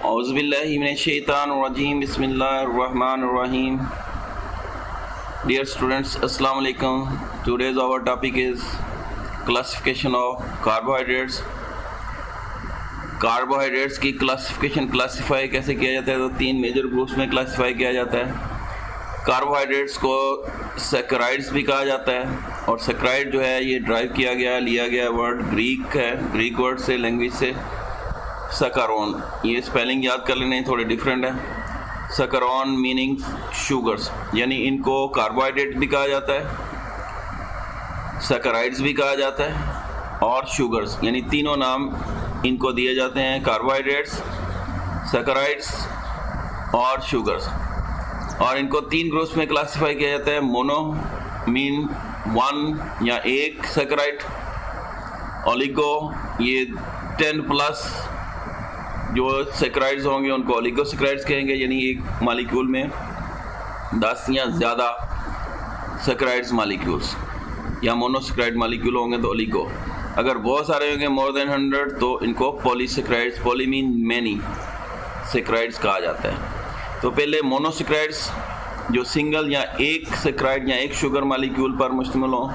Auzubillahi minash-shaytanir-rajim. Bismillahir-rahmanir-rahim. Dear students, Assalamu alaikum. Today's our topic is classification of carbohydrates. Carbohydrates की classify कैसे किया जाता है? तो तीन मेजर ग्रुप्स में क्लासिफाई किया जाता है। कार्बोहाइड्रेट्स को सैकराइड्स भी कहा जाता है, और सैकराइड जो है ये ड्राइव लिया गया वर्ड ग्रीक है, ग्रीक वर्ड से, लैंग्वेज से, सकारोन। ये स्पेलिंग याद कर लेने, थोड़े डिफरेंट है। सकारोन मीनिंग शुगर्स, यानी इनको कार्बोहाइड्रेट भी कहा जाता है, सैकराइड्स भी कहा जाता है, और शुगर्स, यानी तीनों नाम इनको दिए जाते हैं, कार्बोहाइड्रेट्स, सैकराइड्स और शुगर्स। और इनको तीन ग्रुप्स में क्लासिफाई किया जाता है। मोनो मीन वन या एक सैकराइड, ओलिगो ये 10+ जो सैकराइड्स होंगे उनको ओलिगोसैकराइड्स कहेंगे, यानी एक मॉलिक्यूल में 10 या ज़्यादा सैकराइड्स मॉलिक्यूल्स, या मोनोसैकराइड मॉलिक्यूल होंगे तो ओलिगो। अगर बहुत सारे होंगे मोर देन 100 तो इनको polysaccharides, poly mean many, saccharides कहा जाता है। तो पहले मोनोसैकराइड्स जो सिंगल या एक सैकराइड या एक शुगर मॉलिक्यूल पर मुश्तमिल हो,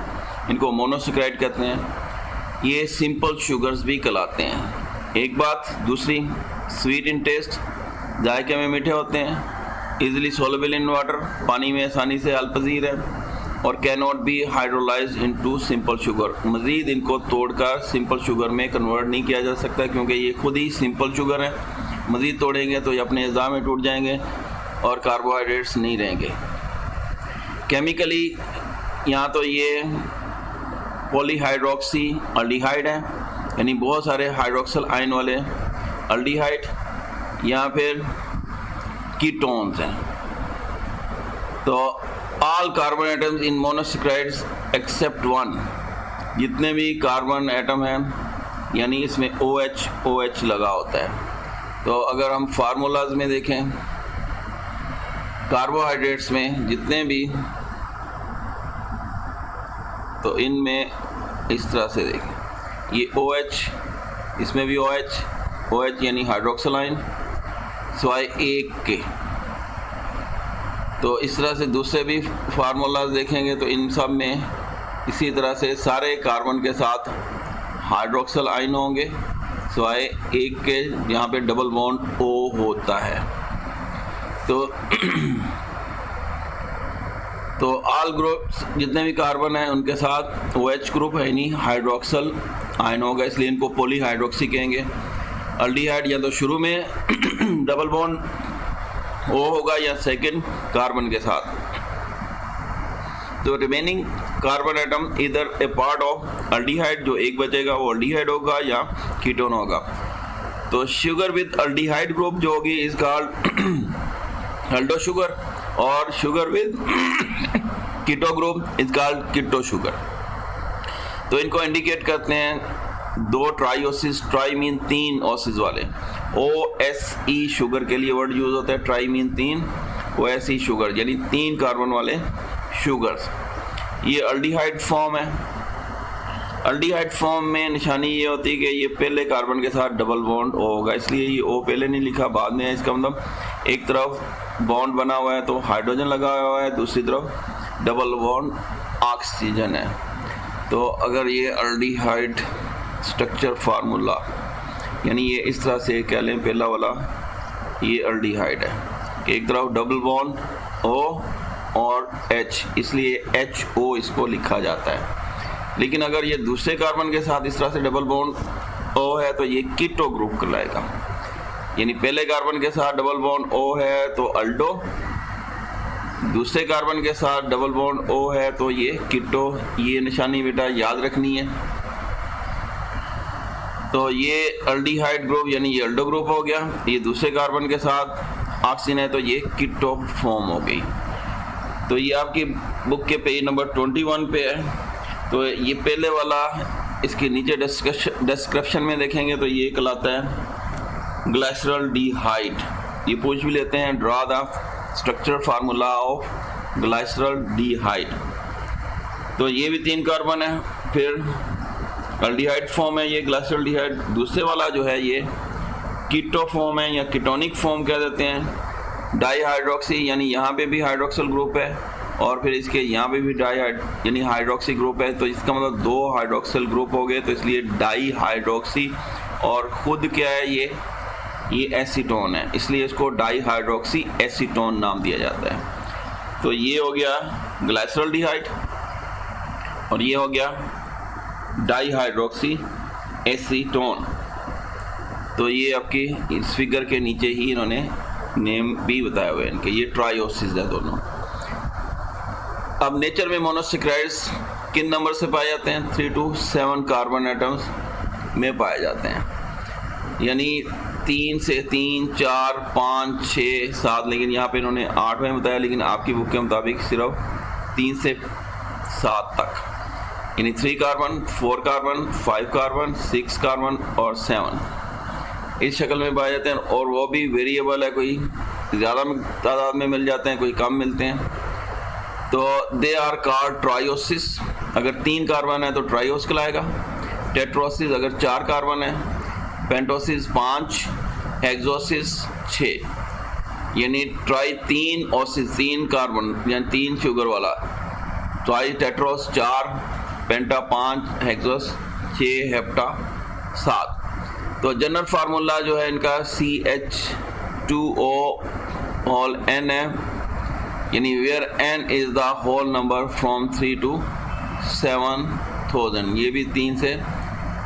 इनको मोनोसैकराइड कहते हैं। ये सिंपल शुगर्स भी कहलाते हैं। एक बात, दूसरी स्वीट इन टेस्ट, जायके में मीठे होते हैं, इजीली सोलेबल इन वाटर, पानी में आसानी से हलपजीर है, और can not be hydrolyse into simple sugar. मज़ीद इनको तोड़कर सिंपल शुगर में कन्वर्ट नहीं किया जा सकता, क्योंकि ये खुद ही सिंपल शुगर है। मज़ीद तोड़ेंगे तो ये अपने अज़ा में टूट जाएंगे और कार्बोहाइड्रेट्स नहीं रहेंगे। केमिकली यहाँ तो ये पॉलीहाइड्रोक्सी अल्डिहाइड है, यानी बहुत सारे हाइड्रोक्सल आयन वाले अल्डिहाइड, या फिर कीटोन्स हैं। तो all carbon atoms in monosaccharides except one, जितने भी कार्बन एटम हैं, यानी इसमें OH लगा होता है। तो अगर हम फार्मूलाज में देखें कार्बोहाइड्रेट्स में जितने भी, तो इनमें इस तरह से देखें, ये OH, इसमें भी OH यानी हाइड्रोक्सल आयन सिवाय एक के। तो इस तरह से दूसरे भी फार्मूलाज देखेंगे तो इन सब में इसी तरह से सारे कार्बन के साथ हाइड्रोक्सल आयन होंगे सिवाय एक के, जहाँ पे डबल बॉन्ड O होता है। तो ऑल ग्रुप्स जितने भी कार्बन हैं उनके साथ OH ग्रुप है, यानी हाइड्रोक्सल आयन होगा, इसलिए इनको पॉलीहाइड्रोक्सी कहेंगे। अल्डिहाइड या तो शुरू में डबल बॉन्ड O होगा या सेकंड कार्बन के साथ। तो रिमेनिंग कार्बन एटम इधर ए पार्ट ऑफ अल्डिहाइड, जो एक बचेगा वो अल्डिहाइड होगा या कीटोन होगा। तो शुगर विद अल्डिहाइड ग्रुप जो होगी इज कॉल्ड अल्डो शुगर, और sugar with keto group is called keto sugar. तो इनको इंडिकेट करते हैं दो ट्राइओसिस, ट्राई मीन तीन ओसिस वाले, OSE शुगर के लिए वर्ड यूज होता है, ट्राई मीन तीन, OSE शुगर यानी तीन कार्बन वाले शुगर्स। ये अल्डिहाइड फॉर्म है। अल्डिहाइड फॉर्म में निशानी ये होती है कि ये पहले कार्बन के साथ डबल बॉन्ड O होगा, इसलिए ये O पहले नहीं लिखा, बाद में है। इसका मतलब एक तरफ बॉन्ड बना हुआ है तो हाइड्रोजन लगा हुआ है, दूसरी तरफ डबल बॉन्ड ऑक्सीजन है। तो अगर ये अल्डिहाइड स्ट्रक्चर फार्मूला, यानी ये इस तरह से कह लें, पहला वाला ये अल्डिहाइड है कि एक तरफ डबल बॉन्ड O और H, इसलिए HO इसको लिखा जाता है। लेकिन अगर ये दूसरे कार्बन के साथ इस तरह से डबल बॉन्ड O है तो ये कीटो ग्रुप कहलाएगा, यानी पहले कार्बन के साथ डबल बॉन्ड O है तो अल्डो, दूसरे कार्बन के साथ डबल बॉन्ड O है तो ये कीटो। ये निशानी बेटा याद रखनी है। तो ये अल्डिहाइड ग्रुप यानी ये अल्डो ग्रुप हो गया, ये दूसरे कार्बन के साथ ऑक्सीजन है तो ये कीटो फॉर्म हो गई। तो ये आपकी बुक के पेज नंबर 21 पे है। तो ये पहले वाला, इसके नीचे डिस्क्रिप्शन में देखेंगे तो ये कहलाता है ग्लाइसरॉल्डिहाइड। ये पूछ भी लेते हैं, draw the structure formula of glyceraldehyde. तो ये भी तीन कार्बन है, फिर अल्डिहाइड फॉर्म है ये ग्लाइसरॉल्डिहाइड। दूसरे वाला जो है ये कीटो फॉर्म है या कीटोनिक फॉर्म कह देते हैं। डाई हाइड्रोक्सी यानी यहाँ पे भी हाइड्रोक्सिल ग्रुप है और फिर इसके यहाँ पे भी यानी हाइड्रोक्सी ग्रुप है, तो इसका मतलब 2 हाइड्रोक्सिल ग्रुप हो गए, तो इसलिए डाई हाइड्रोक्सी। और खुद क्या है ये एसीटोन है, इसलिए इसको डाई हाइड्रोक्सी एसीटोन नाम दिया जाता है। तो ये हो गया ग्लाइसरॉल्डिहाइड और ये हो गया डाई हाइड्रोक्सी एसीटोन। तो ये आपकी इस फिगर के नीचे ही इन्होंने नेम भी बताया हुआ है इनके, ये ट्रायोसिस है दोनों। अब नेचर में मोनोसेक्राइड्स किन नंबर से पाए जाते हैं? 3 to 7 कार्बन एटम्स में पाए जाते हैं, यानी 3 से 3, 4, 5, 6, 7, लेकिन यहाँ पे इन्होंने 8 में बताया, लेकिन आपकी बुक के मुताबिक सिर्फ 3 से 7 तक, यानी 3 कार्बन, 4 कार्बन, 5 कार्बन, 6 कार्बन और 7 इस शक्ल में पाए जाते हैं। और वो भी वेरिएबल है, कोई ज़्यादा तादाद में मिल जाते हैं, कोई कम मिलते हैं। तो दे आर कॉल्ड ट्रायोसिस। अगर 3 कार्बन है तो ट्रायोस कहलाएगा। टेट्रोसिस अगर 4 कार्बन है, पेंटोसिस 5, हेक्सोसिस 6, यानी ट्राई 3 ओसिस 3 कार्बन यानी 3 शुगर वाला। ट्राई टेट्रोस 4, पेंटा 5, हेक्सोस 6, हेप्टा 7। तो जनरल फार्मूला जो है इनका CH2O होल N है, यानी where N is the whole number from 3 to 7,000। ये भी 3 से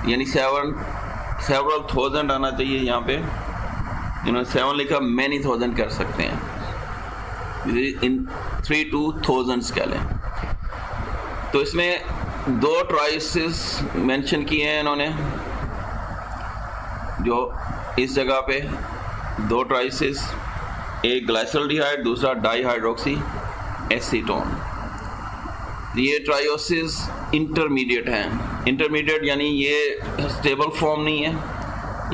यानी सेवरल थाउजेंड आना चाहिए, यहाँ पे इन्होंने 7 लिखा, मैनी थाउजेंड कर सकते हैं, इन 3 to 1000 क्या लें। तो इसमें 2 ट्राइसिस मेंशन किए हैं इन्होंने, जो इस जगह पे 2 ट्राइसिस, एक ग्लाइसरॉल्डिहाइड दूसरा डाई हाइड्रोक्सी एसीटोन। ये ट्रायोसिस इंटरमीडिएट हैं। इंटरमीडिएट यानी ये स्टेबल फॉर्म नहीं है,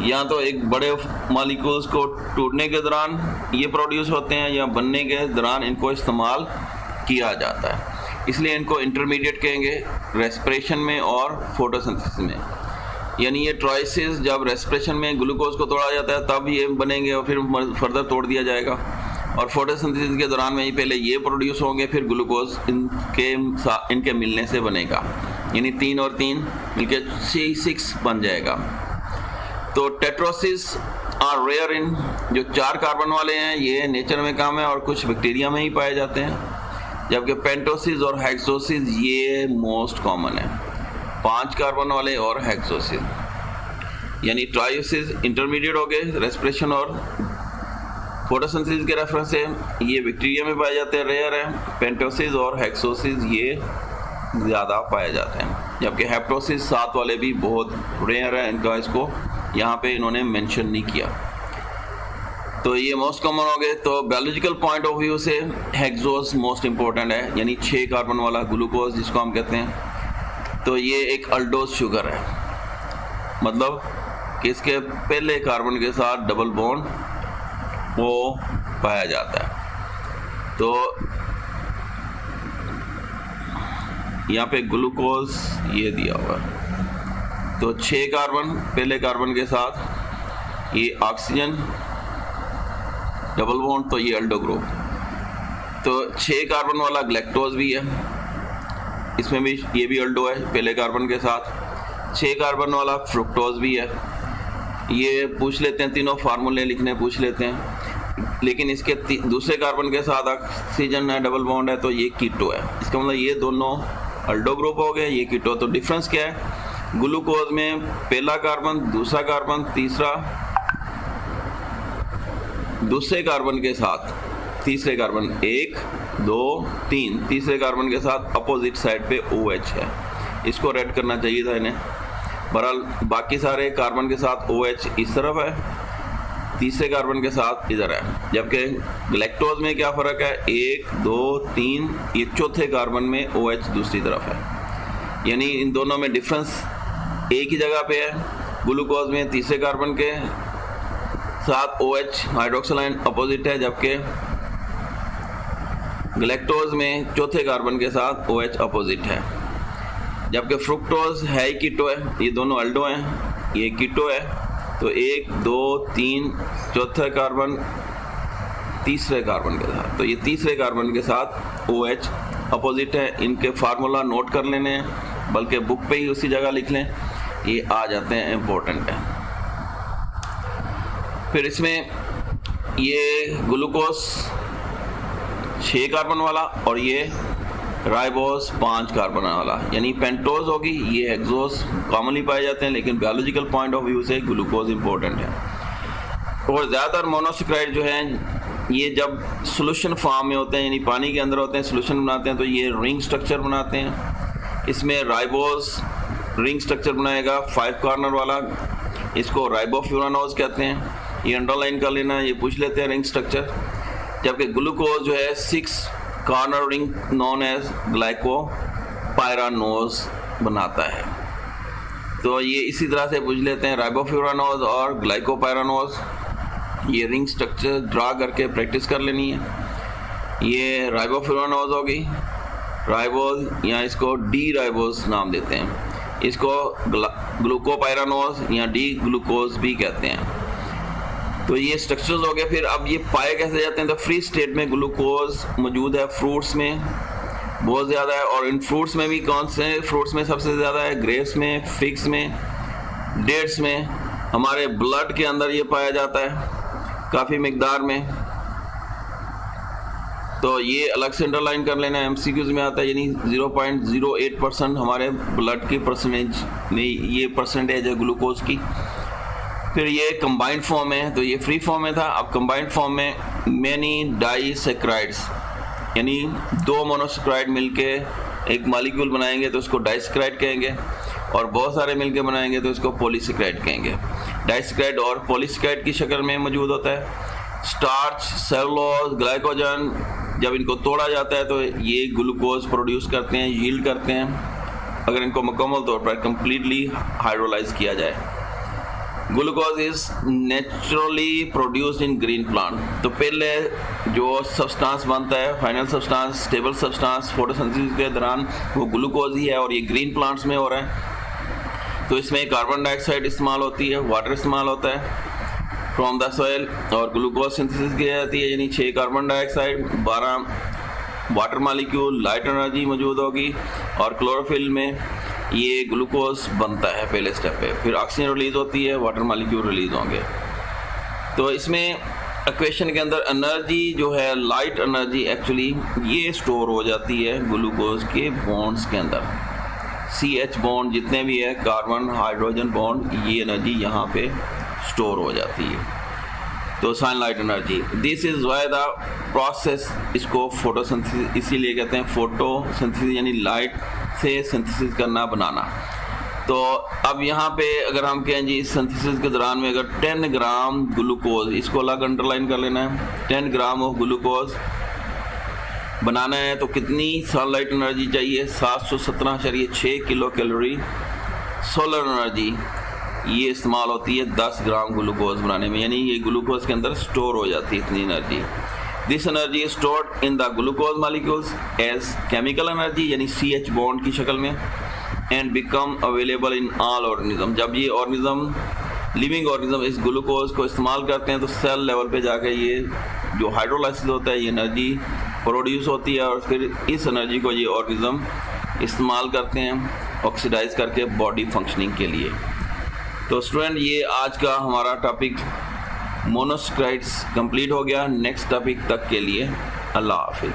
या तो एक बड़े मॉलिक्यूल्स को टूटने के दौरान ये प्रोड्यूस होते हैं या बनने के दौरान इनको इस्तेमाल किया जाता है, इसलिए इनको इंटरमीडिएट कहेंगे रेस्पिरेशन में और फोटोसिंथेसिस में। यानी ये ट्राइसिस जब रेस्पिरेशन में ग्लूकोज को तोड़ा जाता है तब ये बनेंगे और फिर फर्दर तोड़ दिया जाएगा, और फोटोसिंथेसिस के दौरान में ही पहले ये प्रोड्यूस होंगे, फिर ग्लूकोज इनके मिलने से बनेगा, यानी 3 और 3 मिलके 6 बन जाएगा। तो टेट्रोसिस आर रेयर इन, जो 4 कार्बन वाले हैं ये नेचर में कम है और कुछ बैक्टीरिया में ही पाए जाते हैं, जबकि पेंटोसिस और हेक्सोसिस ये मोस्ट कॉमन है, 5 कार्बन वाले और हेक्सोसिस। यानी ट्रायोसिस इंटरमीडिएट हो गए रेस्पिरेशन और फोटोसिंथेसिस के रेफरेंस से, ये बैक्टीरिया में पाए जाते हैं, रेयर है। पेंटोसिस और हेक्सोसिस ये ज़्यादा पाए जाते हैं, जबकि हेप्टोसिस 7 वाले भी बहुत रेयर है, इनका इसको यहाँ पे इन्होंने मेंशन नहीं किया। तो ये मोस्ट कॉमन हो गए। तो बायोलॉजिकल पॉइंट ऑफ व्यू से हेक्सोस मोस्ट इंपॉर्टेंट है, यानी 6 कार्बन वाला ग्लूकोज जिसको हम कहते हैं। तो ये एक अल्डोज शुगर है, मतलब कि इसके पहले कार्बन के साथ डबल बॉन्ड वो पाया जाता है। तो यहाँ पे ग्लूकोज ये दिया हुआ है, तो 6 कार्बन पहले कार्बन के साथ, ये ऑक्सीजन डबल बॉन्ड, तो ये अल्डो ग्रुप। तो 6 कार्बन वाला ग्लैक्टोज भी है, इसमें भी ये भी अल्डो है पहले कार्बन के साथ। 6 कार्बन वाला फ्रुक्टोज भी है, ये पूछ लेते हैं, तीनों फार्मूले लिखने पूछ लेते हैं, लेकिन इसके दूसरे कार्बन के साथ ऑक्सीजन है, डबल बॉन्ड है, तो ये कीटो है। इसका मतलब ये दोनों अल्डो ग्रुप हो गए, ये कीटो। तो डिफरेंस क्या है? ग्लूकोज में पहला कार्बन, दूसरा कार्बन, तीसरा दूसरे कार्बन के साथ, तीसरे कार्बन 1, 2, 3, तीसरे कार्बन के साथ अपोजिट साइड पे OH है, इसको रेड करना चाहिए था इन्हें। बहरहाल बाकी सारे कार्बन के साथ OH इस तरफ है, तीसरे कार्बन के साथ इधर है। जबकि ग्लैक्टोज में क्या फ़र्क है? 1, 2, 3, ये चौथे कार्बन में OH दूसरी तरफ है, यानी इन दोनों में डिफरेंस एक ही जगह पे है। ग्लूकोज में तीसरे कार्बन के साथ OH हाइड्रोक्सिल आयन अपोजिट है, जबकि ग्लैक्टोज में चौथे कार्बन के साथ OH अपोजिट है। जबकि फ्रुक्टोज है ही कीटो है, ये दोनों अल्डो हैं, ये कीटो है, तो 1 2 3 चौथा कार्बन तीसरे कार्बन के साथ, तो ये तीसरे कार्बन के साथ OH अपोजिट है। इनके फार्मूला नोट कर लेने हैं, बल्कि बुक पे ही उसी जगह लिख लें, ये आ जाते हैं, इम्पोर्टेंट है। फिर इसमें ये ग्लूकोज 6 कार्बन वाला और ये राइबोस 5 कार्बन वाला, यानी पेंटोज होगी, ये हेक्सोस कॉमनली पाए जाते हैं, लेकिन बायोलॉजिकल पॉइंट ऑफ व्यू से ग्लूकोज इंपॉर्टेंट है। और ज़्यादातर मोनोसेक्राइड जो हैं ये जब सॉल्यूशन फॉर्म में होते हैं, यानी पानी के अंदर होते हैं, सॉल्यूशन बनाते हैं, तो ये रिंग स्ट्रक्चर बनाते हैं। इसमें राइबोस रिंग स्ट्रक्चर बनाएगा 5 कॉर्नर वाला, इसको राइबोफ्यूरानोज कहते हैं, ये अंडरलाइन कर लेना, ये पूछ लेते हैं रिंग स्ट्रक्चर। जबकि ग्लूकोज जो है 6 कॉर्नर रिंग नॉन एज ग्लाइकोपाइरानोज बनाता है। तो ये इसी तरह से पूछ लेते हैं, राइबोफ्यूरानोज और ग्लाइकोपाइरानोज, ये रिंग स्ट्रक्चर ड्रा करके प्रैक्टिस कर लेनी है। ये राइबोफ्यूरानोज होगी, राइबोज या इसको डी राइबोज नाम देते हैं, इसको ग्लूकोपाइरानोज या डी ग्लूकोज भी कहते हैं। तो ये स्ट्रक्चर्स हो गए। फिर अब ये पाए कैसे जाते हैं, तो फ्री स्टेट में ग्लूकोज मौजूद है फ्रूट्स में बहुत ज़्यादा है, और इन फ्रूट्स में भी कौन से फ्रूट्स में सबसे ज़्यादा है, ग्रेप्स में, फिग्स में, डेट्स में। हमारे ब्लड के अंदर ये पाया जाता है काफ़ी मिकदार में, तो ये अलग से अंडरलाइन कर लेना, MCQs में आता है, यानी 0.08% हमारे ब्लड की परसेंटेज में ये परसेंटेज है ग्लूकोज की। फिर ये कंबाइंड फॉर्म है, तो ये फ्री फॉर्म में था, अब कंबाइंड फॉर्म में मैनी डाइसेक्राइड्स, यानी 2 मोनोसेक्राइड मिलके एक मॉलिक्यूल बनाएंगे तो उसको डाइसेक्राइड कहेंगे, और बहुत सारे मिलके बनाएंगे तो इसको पॉलीसेक्राइड कहेंगे। डाइसेक्राइड और पॉलीसेक्राइड की शक्ल में मौजूद होता है। स्टार्च, सेलुलोज, ग्लाइकोजन, जब इनको तोड़ा जाता है तो ये ग्लूकोज प्रोड्यूस करते हैं, यील्ड करते हैं, अगर इनको मुकम्मल तौर पर कंप्लीटली हाइड्रोलाइज किया जाए। Glucose is naturally produced in green plant, तो पहले जो सब्सटेंस बनता है, final substance, stable substance photosynthesis के दौरान वो ग्लूकोज ही है, और ये ग्रीन प्लांट्स में हो रहा है। तो इसमें कार्बन डाइऑक्साइड इस्तेमाल होती है, वाटर इस्तेमाल होता है फ्रॉम द सॉइल, और ग्लूकोज सिंथेसिस की जाती है, यानी 6 carbon dioxide, 12 water molecule, light energy मौजूद होगी, और क्लोरोफिल में ये ग्लूकोज बनता है पहले स्टेप पे। फिर ऑक्सीजन रिलीज होती है, वाटर मॉलिक्यूल रिलीज होंगे। तो इसमें इक्वेशन के अंदर एनर्जी जो है, लाइट एनर्जी एक्चुअली ये स्टोर हो जाती है ग्लूकोज के बॉन्ड्स के अंदर। CH बॉन्ड जितने भी है, कार्बन हाइड्रोजन बॉन्ड, ये एनर्जी यहाँ पे स्टोर हो जाती है। तो sunlight energy, this is why the process, इसको फोटोसिंथेसिस इसीलिए कहते हैं, फोटोसिंथेसिस यानी लाइट से सिंथेसिस करना, बनाना। तो अब यहाँ पे अगर हम कहें जी सिंथेसिस के दौरान में अगर 10 ग्राम ग्लूकोज, इसको अलग अंडरलाइन कर लेना है, 10 ग्राम ऑफ ग्लूकोज बनाना है तो कितनी सनलाइट एनर्जी चाहिए, 717.6 किलो कैलोरी सोलर एनर्जी ये इस्तेमाल होती है 10 ग्राम ग्लूकोज बनाने में, यानी ये ग्लूकोज के अंदर स्टोर हो जाती है इतनी energy. This energy is stored in the glucose molecules as chemical energy, यानी CH बॉन्ड की शक्ल में, and become available in all organism. जब ये ऑर्गेनिज्म, लिविंग ऑर्गेनिज्म इस ग्लूकोज को इस्तेमाल करते हैं तो सेल लेवल पे जाकर ये जो हाइड्रोलाइसिस होता है, ये एनर्जी प्रोड्यूस होती है, और फिर इस एनर्जी को ये ऑर्गेनिज्म इस्तेमाल करते हैं ऑक्सीडाइज करके बॉडी फंक्शनिंग के लिए। तो स्टूडेंट, ये आज का हमारा टॉपिक मोनोसेक्राइड्स कंप्लीट हो गया। नेक्स्ट टॉपिक तक के लिए अल्लाह हाफिज़।